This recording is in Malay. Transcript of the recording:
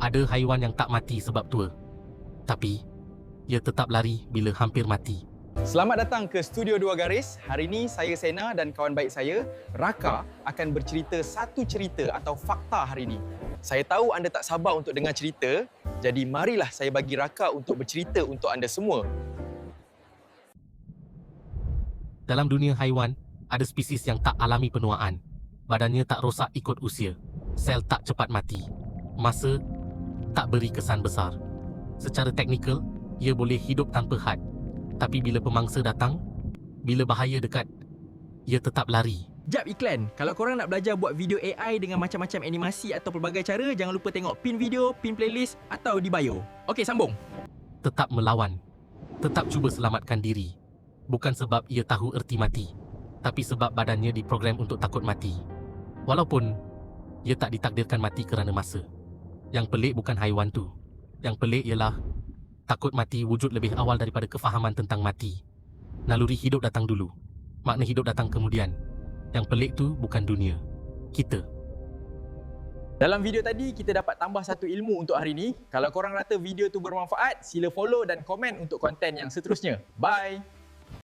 Ada haiwan yang tak mati sebab tua, tapi ia tetap lari bila hampir mati. Selamat datang ke Studio Dua Garis. Hari ini saya Sena dan kawan baik saya, Raka, akan bercerita satu cerita atau fakta hari ini. Saya tahu anda tak sabar untuk dengar cerita, jadi marilah saya bagi Raka untuk bercerita untuk anda semua. Dalam dunia haiwan, ada spesies yang tak alami penuaan. Badannya tak rosak ikut usia. Sel tak cepat mati. Masa tak beri kesan besar. Secara teknikal, ia boleh hidup tanpa had. Tapi bila pemangsa datang, bila bahaya dekat, ia tetap lari. Jap iklan. Kalau korang nak belajar buat video AI dengan macam-macam animasi atau pelbagai cara, jangan lupa tengok pin video, pin playlist atau di bio. Okey, sambung. Tetap melawan. Tetap cuba selamatkan diri. Bukan sebab ia tahu erti mati, tapi sebab badannya diprogram untuk takut mati. Walaupun ia tak ditakdirkan mati kerana masa. Yang pelik bukan haiwan tu. Yang pelik ialah takut mati wujud lebih awal daripada kefahaman tentang mati. Naluri hidup datang dulu. Makna hidup datang kemudian. Yang pelik tu bukan dunia. Kita. Dalam video tadi, kita dapat tambah satu ilmu untuk hari ini. Kalau korang rasa video tu bermanfaat, sila follow dan komen untuk konten yang seterusnya. Bye!